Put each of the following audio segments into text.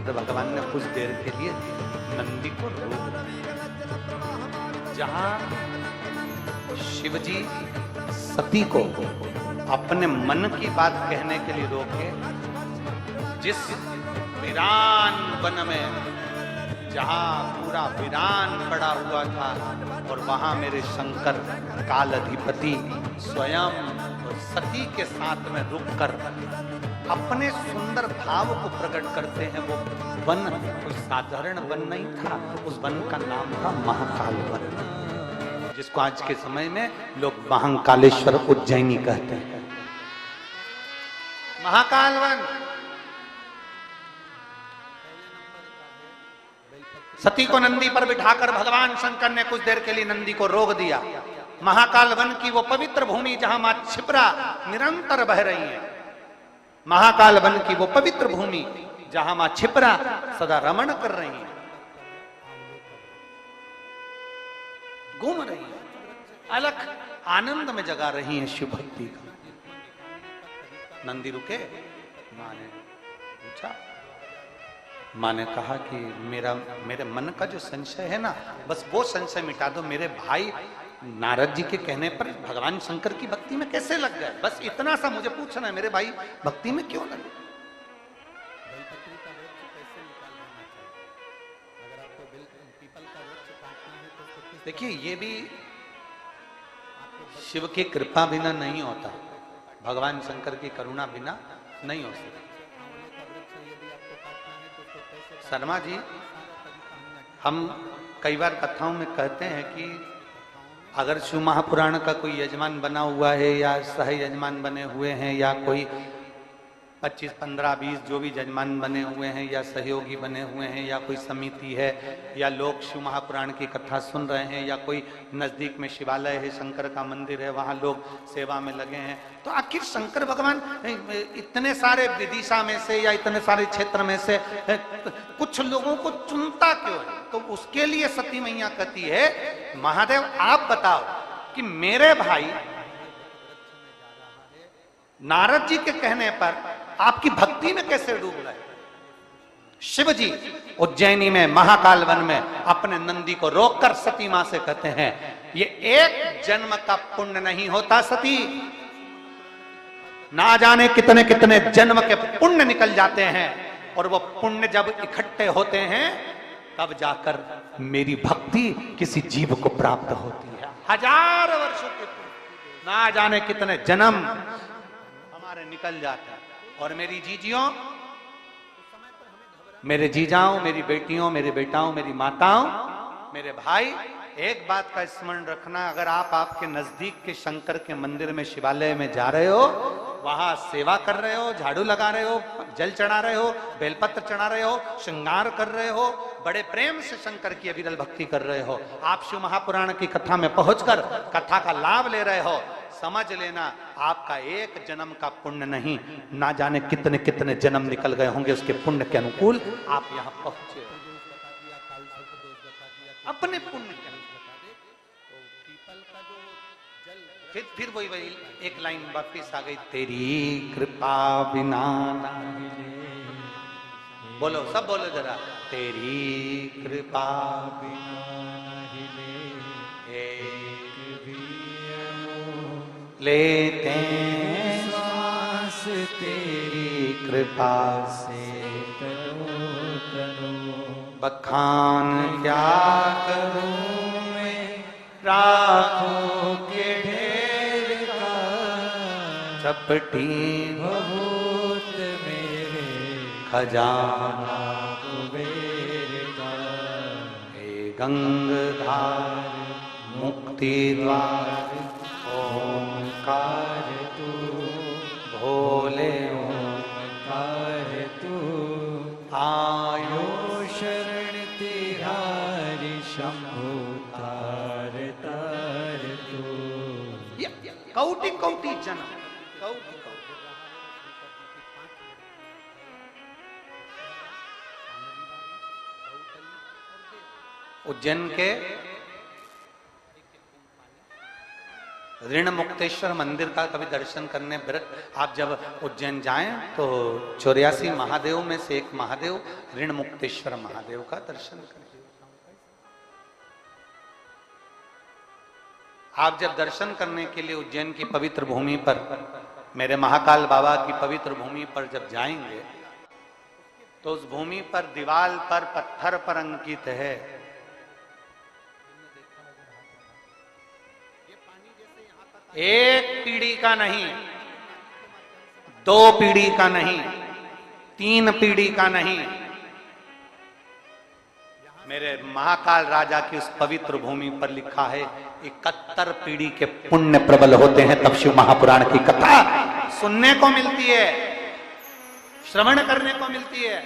तो भगवान ने कुछ देर के लिए नंदी को रोक दिया। जहां शिवजी सती को अपने मन की बात कहने के लिए रोके, जिस वीरान वन में जहां पूरा वीरान पड़ा हुआ था और वहां मेरे शंकर काल अधिपति स्वयं और सती के साथ में रुककर अपने सुंदर भाव को प्रकट करते हैं। वो वन कोई साधारण वन नहीं था, उस वन का नाम था महाकाल वन, जिसको आज के समय में लोग महाकालेश्वर उज्जैनी कहते हैं। महाकाल वन। सती को नंदी पर बिठाकर भगवान शंकर ने कुछ देर के लिए नंदी को रोक दिया। महाकाल वन की वो पवित्र भूमि जहां मां क्षिप्रा निरंतर बह रही है, महाकाल वन की वो पवित्र भूमि जहां मां क्षिप्रा सदा रमण कर रही है, घूम रही है, अलग आनंद में जगा रही है शिव भक्ति का। नंदी रुके, मां ने पूछा, मां ने कहा कि मेरे मन का जो संशय है ना, बस वो संशय मिटा दो। मेरे भाई नारद जी के कहने पर भगवान शंकर की भक्ति में कैसे लग गए, बस इतना सा मुझे पूछना है, मेरे भाई भक्ति में क्यों लगे। देखिए, ये भी शिव की कृपा बिना नहीं होता, भगवान शंकर की करुणा बिना नहीं हो सकता। शर्मा जी, हम कई बार कथाओं में कहते हैं कि अगर शिव महापुराण का कोई यजमान बना हुआ है या सह यजमान बने हुए हैं या कोई 25, 15, 20 जो भी यजमान बने हुए हैं या सहयोगी बने हुए हैं या कोई समिति है या लोग शिव महापुराण की कथा सुन रहे हैं या कोई नजदीक में शिवालय है, शंकर का मंदिर है, वहां लोग सेवा में लगे हैं, तो आखिर शंकर भगवान इतने सारे विदिशा में से या इतने सारे क्षेत्र में से कुछ लोगों को चुनता क्यों है। तो उसके लिए सती मैया कहती है, महादेव आप बताओ कि मेरे भाई नारद जी के कहने पर आपकी भक्ति में कैसे डूब गए। शिव जी उज्जैनी में महाकाल वन में अपने नंदी को रोककर सती मां से कहते हैं, ये एक जन्म का पुण्य नहीं होता सती, ना जाने कितने कितने जन्म के पुण्य निकल जाते हैं, और वो पुण्य जब इकट्ठे होते हैं तब जाकर मेरी भक्ति किसी जीव को प्राप्त होती है। 1000 वर्षों के पुण्य, ना जाने कितने जन्म हमारे निकल जाते हैं। और मेरी जीजियों, मेरे जीजाओं, मेरी बेटियों, मेरे बेटाओं, मेरी माताओं, मेरे भाई, एक बात का स्मरण रखना, अगर आप आपके नजदीक के शंकर के मंदिर में, शिवालय में जा रहे हो, वहां सेवा कर रहे हो, झाड़ू लगा रहे हो, जल चढ़ा रहे हो, बेलपत्र चढ़ा रहे हो, श्रृंगार कर रहे हो, बड़े प्रेम से शंकर की अविरल भक्ति कर रहे हो, आप शिव महापुराण की कथा में पहुंचकर कथा का लाभ ले रहे हो, समझ लेना आपका एक जन्म का पुण्य नहीं, ना जाने कितने कितने जन्म निकल गए होंगे उसके पुण्य के अनुकूल आप यहां पहुंचे, अपने पुण्य के अनुकूल। फिर वही एक लाइन वापिस आ गई, तेरी कृपा बिना नहीं, बोलो सब बोलो जरा, तेरी कृपा बिना नहीं लेते श्वास, तेरी कृपा से तनो तनो, बखान क्या करूं मैं राखों के ढेर का, चपटी बहुत मेरे खजाना कुबेर का, हे गंगाधार मुक्ति द्वार ओंकार तू, भोले ओंकार तू, आयो शरण तिहारी शंभु तार तार तू। कौटि कौटि जन्म, कौटि कौटि। उज्जैन के ऋण मुक्तेश्वर मंदिर का कभी दर्शन करने आप जब उज्जैन जाएं तो 84 महादेव में से एक महादेव ऋण मुक्तेश्वर महादेव का दर्शन करें। आप जब दर्शन करने के लिए उज्जैन की पवित्र भूमि पर, मेरे महाकाल बाबा की पवित्र भूमि पर जब जाएंगे तो उस भूमि पर दीवार पर पत्थर पर अंकित है, एक पीढ़ी का नहीं, 2 पीढ़ी का नहीं, 3 पीढ़ी का नहीं, मेरे महाकाल राजा की उस पवित्र भूमि पर लिखा है 71 पीढ़ी के पुण्य प्रबल होते हैं तब शिव महापुराण की कथा सुनने को मिलती है, श्रवण करने को मिलती है।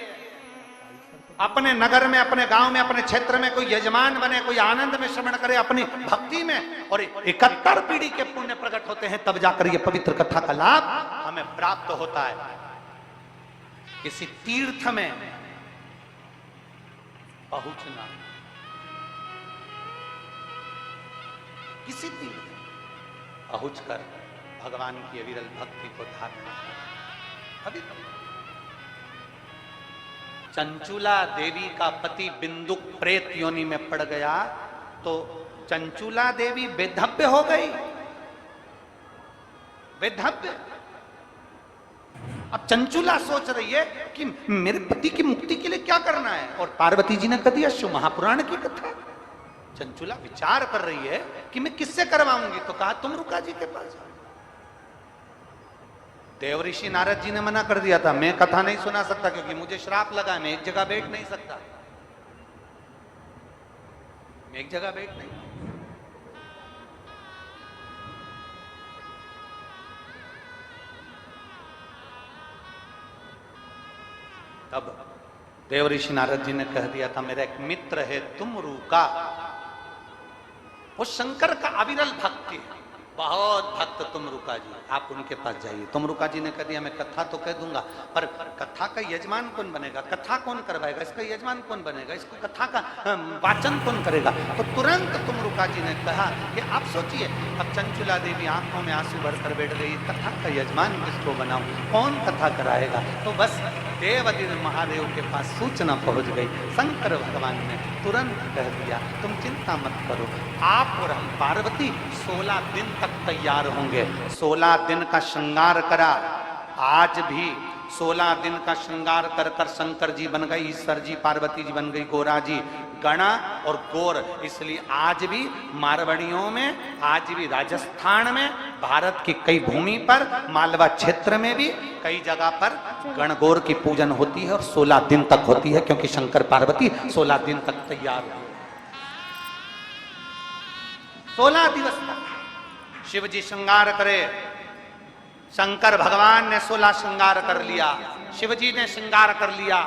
अपने नगर में, अपने गांव में, अपने क्षेत्र में कोई यजमान बने, कोई आनंद में श्रवण करे अपनी भक्ति में, और 71 पीढ़ी के पुण्य प्रकट होते हैं तब जाकर ये पवित्र कथा का लाभ हमें प्राप्त होता है। किसी तीर्थ में पहुंचना, किसी तीर्थ पहुंचकर भगवान की अविरल भक्ति को धारणा अभी चंचुला देवी का पति बिंदुक प्रेत योनि में पड़ गया तो चंचुला देवी बेधव्य हो गई, बेधव्य। अब चंचुला सोच रही है कि मेरे पति की मुक्ति के लिए क्या करना है, और पार्वती जी ने कह दिया शिव महापुराण की कथा। चंचुला विचार कर रही है कि मैं किससे करवाऊंगी, तो कहा तुम रुका जी के पास जाओ। देवऋषि नारद जी ने मना कर दिया था, मैं कथा नहीं सुना सकता क्योंकि मुझे श्राप लगा, मैं एक जगह बैठ नहीं सकता, मैं एक जगह बैठ नहीं। तब देवऋषि नारद जी ने कह दिया था मेरा एक मित्र है तुम रुका, वो शंकर का अविरल भक्त है, बहुत भक्त तुम रुका जी, आप उनके पास जाइए। तुम रुका जी ने कह दिया मैं कथा तो कह दूंगा पर कथा का यजमान कौन बनेगा, कथा कौन करवाएगा, इसका यजमान कौन बनेगा, इसको कथा का वाचन कौन करेगा। तो तुरंत तुम रुका जी ने कहा कि आप सोचिए। अब चंचुला देवी आंखों में आंसू भरकर बैठ गई, कथा का यजमान किसको बनाऊं, कौन कथा कराएगा। तो बस देवादिदेव महादेव के पास सूचना पहुंच गई। शंकर भगवान ने तुरंत कह दिया तुम चिंता मत करो, आप और हम पार्वती 16 दिन तक तैयार होंगे। 16 दिन का श्रृंगार करा, आज भी 16 दिन का श्रृंगार कर कर शंकर जी बन गई, ईश्वर जी, पार्वती जी बन गई गोरा जी, गणा और गोर। इसलिए आज भी मारवाड़ियों में, आज भी राजस्थान में, भारत की कई भूमि पर, मालवा क्षेत्र में भी कई जगह पर गणगौर की पूजन होती है और 16 दिन तक होती है क्योंकि शंकर पार्वती 16 दिन तक तैयार हुए। 16 दिवस तक शिव जी श्रृंगार करे, शंकर भगवान ने 16 श्रृंगार कर लिया, शिव जी ने श्रृंगार कर लिया,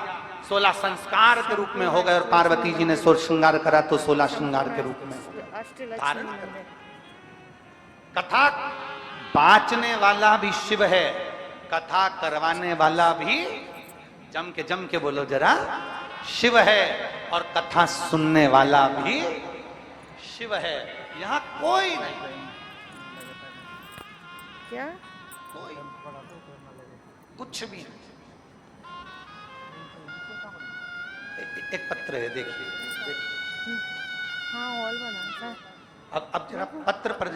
16 संस्कार के रूप में हो गए, और पार्वती जी ने 16 श्रृंगार करा तो 16 श्रृंगार के रूप में हो गए। कथा बांचने वाला भी शिव है, कथा करवाने वाला भी जम के बोलो जरा शिव है, और कथा सुनने वाला भी शिव है। यहां कोई नहीं, क्या कोई कुछ भी नहीं। एक पत्र है देखिए, हाँ हॉल बना है। अब जरा पत्र पर